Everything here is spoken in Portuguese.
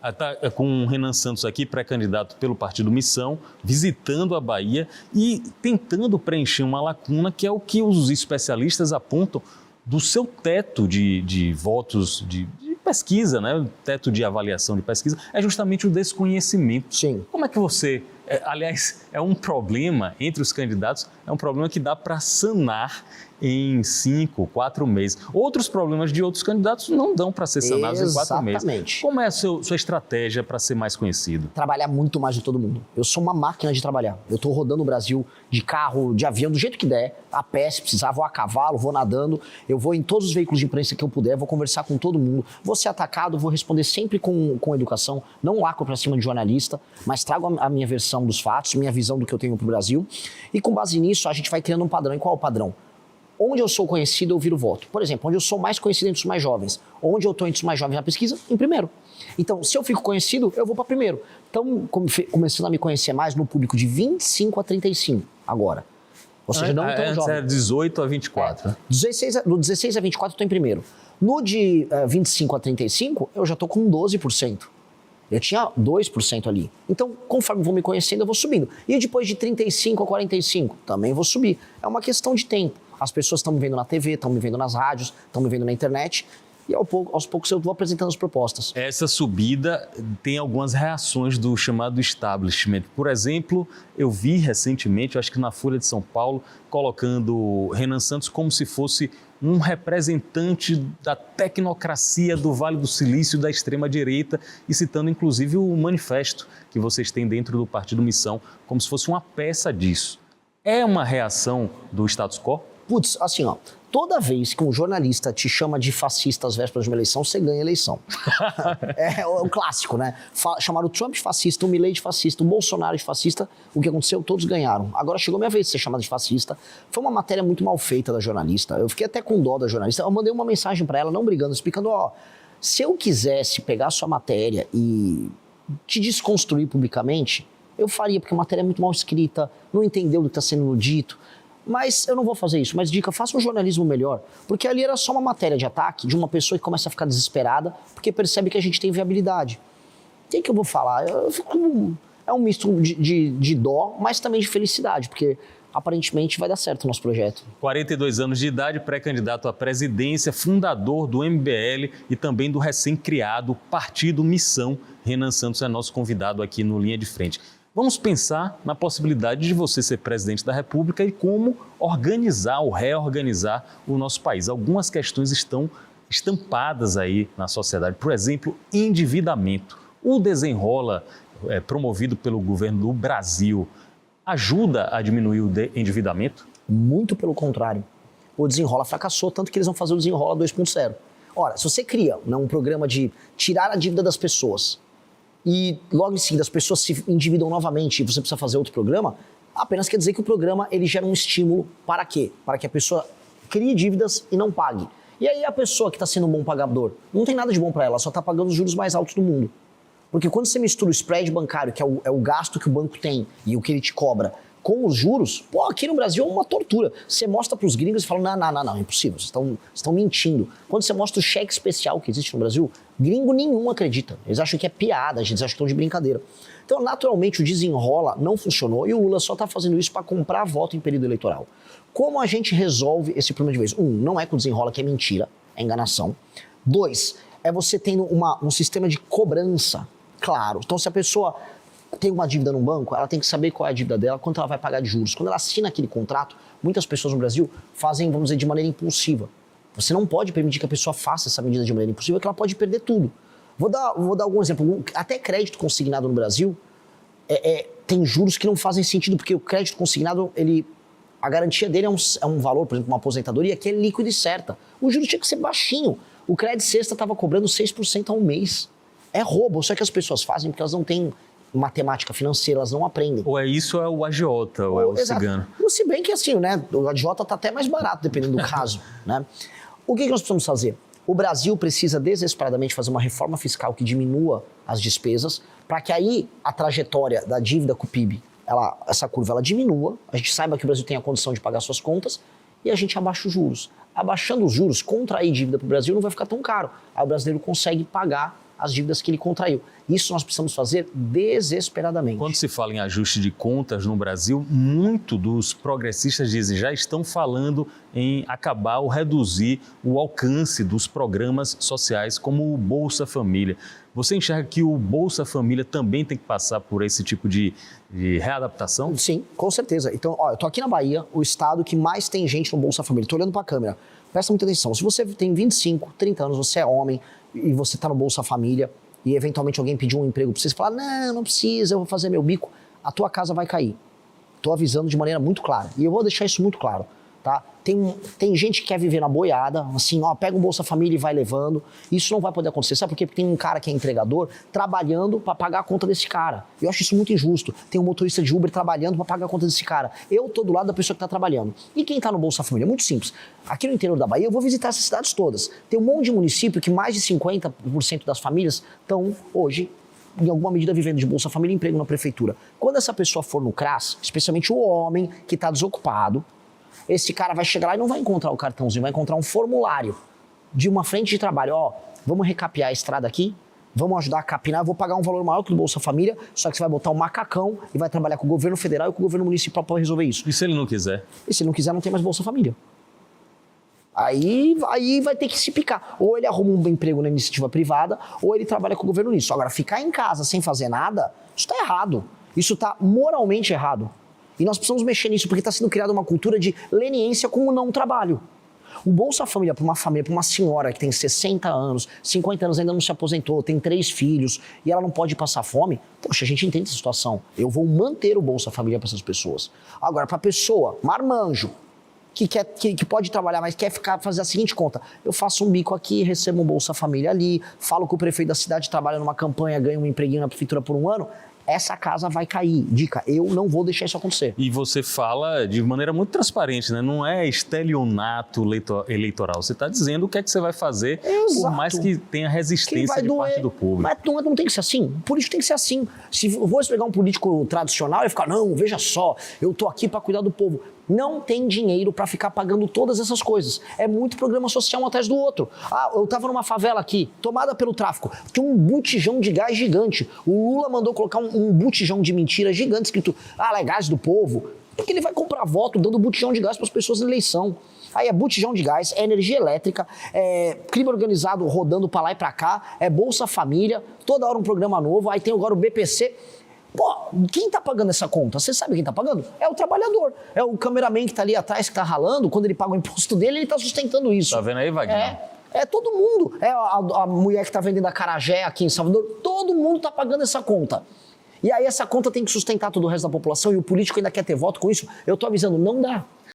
Está com o Renan Santos aqui, pré-candidato pelo Partido Missão, visitando a Bahia e tentando preencher uma lacuna que é o que os especialistas apontam do seu teto de votos de pesquisa, né? O teto de avaliação de pesquisa, é justamente o desconhecimento. Sim. Como é que você... aliás, é um problema entre os candidatos, é um problema que dá para sanar em 5, 4 meses. Outros problemas de outros candidatos não dão para ser sanados em 4 meses. Exatamente. Como é a sua estratégia para ser mais conhecido? Trabalhar muito mais de todo mundo. Eu sou uma máquina de trabalhar. Eu estou rodando o Brasil de carro, de avião, do jeito que der, a pé, se precisar, vou a cavalo, vou nadando, eu vou em todos os veículos de imprensa que eu puder, vou conversar com todo mundo, vou ser atacado, vou responder sempre com educação, não lacro para cima de jornalista, mas trago a minha versão dos fatos, minha visão do que eu tenho pro Brasil, e com base nisso a gente vai criando um padrão. E qual é o padrão? Onde eu sou conhecido, eu viro voto. Por exemplo, onde eu sou mais conhecido entre os mais jovens. Onde eu estou entre os mais jovens na pesquisa, em primeiro. Então, se eu fico conhecido, eu vou para primeiro. Então, começando a me conhecer mais no público de 25 a 35 agora. Ou seja, não tão jovem. É 18 a 24. Do 16 a 24 eu estou em primeiro. No de 25 a 35, eu já estou com 12%. Eu tinha 2% ali. Então, conforme vou me conhecendo, eu vou subindo. E depois de 35 a 45, também vou subir. É uma questão de tempo. As pessoas estão me vendo na TV, estão me vendo nas rádios, estão me vendo na internet. E aos poucos eu vou apresentando as propostas. Essa subida tem algumas reações do chamado establishment. Por exemplo, eu vi recentemente, acho que na Folha de São Paulo, colocando Renan Santos como se fosse um representante da tecnocracia do Vale do Silício, da extrema-direita, e citando inclusive o manifesto que vocês têm dentro do Partido Missão, como se fosse uma peça disso. É uma reação do status quo? Putz, assim, ó, toda vez que um jornalista te chama de fascista às vésperas de uma eleição, você ganha a eleição. É o clássico, né? Chamaram o Trump de fascista, o Milei de fascista, o Bolsonaro de fascista. O que aconteceu? Todos ganharam. Agora chegou a minha vez de ser chamado de fascista. Foi uma matéria muito mal feita da jornalista. Eu fiquei até com dó da jornalista. Eu mandei uma mensagem pra ela, não brigando, explicando, ó, se eu quisesse pegar a sua matéria e te desconstruir publicamente, eu faria, porque a matéria é muito mal escrita, não entendeu o que está sendo dito. Mas eu não vou fazer isso. Mas dica, faça um jornalismo melhor. Porque ali era só uma matéria de ataque de uma pessoa que começa a ficar desesperada porque percebe que a gente tem viabilidade. O que eu vou falar? É um misto de dó, mas também de felicidade, porque aparentemente vai dar certo o nosso projeto. 42 anos de idade, pré-candidato à presidência, fundador do MBL e também do recém-criado Partido Missão. Renan Santos é nosso convidado aqui no Linha de Frente. Vamos pensar na possibilidade de você ser presidente da República e como organizar ou reorganizar o nosso país. Algumas questões estão estampadas aí na sociedade. Por exemplo, endividamento. O Desenrola, promovido pelo governo do Brasil, ajuda a diminuir o endividamento? Muito pelo contrário. O Desenrola fracassou, tanto que eles vão fazer o Desenrola 2.0. Ora, se você cria um programa de tirar a dívida das pessoas e logo em seguida as pessoas se endividam novamente e você precisa fazer outro programa, apenas quer dizer que o programa ele gera um estímulo para quê? Para que a pessoa crie dívidas e não pague. E aí a pessoa que está sendo um bom pagador, não tem nada de bom para ela, só está pagando os juros mais altos do mundo. Porque quando você mistura o spread bancário, que é o gasto que o banco tem e o que ele te cobra, com os juros, pô, aqui no Brasil é uma tortura. Você mostra para os gringos e fala, não, é impossível, vocês estão mentindo. Quando você mostra o cheque especial que existe no Brasil, gringo nenhum acredita. Eles acham que é piada, eles acham que estão de brincadeira. Então, naturalmente, o Desenrola não funcionou e o Lula só está fazendo isso para comprar voto em período eleitoral. Como a gente resolve esse problema de vez? Não é com o Desenrola, que é mentira, é enganação. 2, é você tendo um sistema de cobrança claro. Então, se a pessoa tem uma dívida no banco, ela tem que saber qual é a dívida dela, quanto ela vai pagar de juros. Quando ela assina aquele contrato, muitas pessoas no Brasil fazem, vamos dizer, de maneira impulsiva. Você não pode permitir que a pessoa faça essa medida de maneira impulsiva, que ela pode perder tudo. Vou dar algum exemplo. Até crédito consignado no Brasil tem juros que não fazem sentido, porque o crédito consignado, a garantia dele é um valor, por exemplo, uma aposentadoria, que é líquido e certa. O juro tinha que ser baixinho. O crédito sexta estava cobrando 6% ao mês. É roubo, só que as pessoas fazem porque elas não têm matemática financeira, elas não aprendem. Ou é isso ou é o agiota, ou é o cigano. Se bem que assim, né, o agiota está até mais barato, dependendo do caso, né? O que nós precisamos fazer? O Brasil precisa desesperadamente fazer uma reforma fiscal que diminua as despesas, para que aí a trajetória da dívida com o PIB, essa curva diminua, a gente saiba que o Brasil tem a condição de pagar suas contas e a gente abaixa os juros. Abaixando os juros, contrair dívida para o Brasil não vai ficar tão caro. Aí o brasileiro consegue pagar as dívidas que ele contraiu. Isso nós precisamos fazer desesperadamente. Quando se fala em ajuste de contas no Brasil, muito dos progressistas dizem já estão falando em acabar ou reduzir o alcance dos programas sociais como o Bolsa Família. Você enxerga que o Bolsa Família também tem que passar por esse tipo de readaptação? Sim, com certeza. Então, eu tô aqui na Bahia, o estado que mais tem gente no Bolsa Família. Tô olhando para a câmera. Presta muita atenção. Se você tem 25, 30 anos, você é homem e você tá no Bolsa Família e eventualmente alguém pediu um emprego para você, falar, não precisa, eu vou fazer meu bico, a tua casa vai cair. Tô avisando de maneira muito clara. E eu vou deixar isso muito claro, tá? Tem gente que quer viver na boiada, assim, pega um Bolsa Família e vai levando. Isso não vai poder acontecer. Sabe por quê? Porque tem um cara que é entregador trabalhando para pagar a conta desse cara. Eu acho isso muito injusto. Tem um motorista de Uber trabalhando para pagar a conta desse cara. Eu tô do lado da pessoa que tá trabalhando. E quem tá no Bolsa Família? É muito simples. Aqui no interior da Bahia, eu vou visitar essas cidades todas. Tem um monte de município que mais de 50% das famílias estão hoje em alguma medida vivendo de Bolsa Família e emprego na prefeitura. Quando essa pessoa for no CRAS, especialmente o homem que está desocupado, esse cara vai chegar lá e não vai encontrar o cartãozinho, vai encontrar um formulário de uma frente de trabalho. Vamos recapear a estrada aqui, vamos ajudar a capinar, eu vou pagar um valor maior que o Bolsa Família, só que você vai botar um macacão e vai trabalhar com o governo federal e com o governo municipal para resolver isso. E se ele não quiser? E se ele não quiser, não tem mais Bolsa Família. Aí vai ter que se picar. Ou ele arruma um emprego na iniciativa privada, ou ele trabalha com o governo nisso. Agora, ficar em casa sem fazer nada, isso está errado. Isso está moralmente errado. E nós precisamos mexer nisso, porque está sendo criada uma cultura de leniência com o não trabalho. O Bolsa Família para uma família, para uma senhora que tem 60 anos, 50 anos, ainda não se aposentou, tem 3 filhos, e ela não pode passar fome, poxa, a gente entende essa situação. Eu vou manter o Bolsa Família para essas pessoas. Agora, para a pessoa, marmanjo, que pode trabalhar, mas quer fazer a seguinte conta: eu faço um bico aqui, recebo um Bolsa Família ali, falo com o prefeito da cidade, trabalha numa campanha, ganha um empreguinho na prefeitura por um ano, essa casa vai cair. Dica, eu não vou deixar isso acontecer. E você fala de maneira muito transparente, né? Não é estelionato eleitoral. Você está dizendo o que é que você vai fazer, por mais que tenha resistência de parte do público. Mas não tem que ser assim. O político tem que ser assim. Se eu vou pegar um político tradicional e ficar, não, veja só, eu tô aqui para cuidar do povo. Não tem dinheiro para ficar pagando todas essas coisas. É muito programa social um atrás do outro. Eu tava numa favela aqui, tomada pelo tráfico. Tinha um botijão de gás gigante. O Lula mandou colocar um botijão de mentira gigante escrito, é gás do povo. Porque ele vai comprar voto dando botijão de gás para as pessoas na eleição. Aí é botijão de gás, é energia elétrica, é crime organizado rodando para lá e para cá, é Bolsa Família, toda hora um programa novo, aí tem agora o BPC. Pô, quem tá pagando essa conta? Você sabe quem tá pagando? É o trabalhador. É o cameraman que tá ali atrás, que tá ralando. Quando ele paga o imposto dele, ele tá sustentando isso. Tá vendo aí, Wagner? É todo mundo. É a mulher que tá vendendo acarajé aqui em Salvador. Todo mundo tá pagando essa conta. E aí essa conta tem que sustentar todo o resto da população e o político ainda quer ter voto com isso. Eu tô avisando, não dá.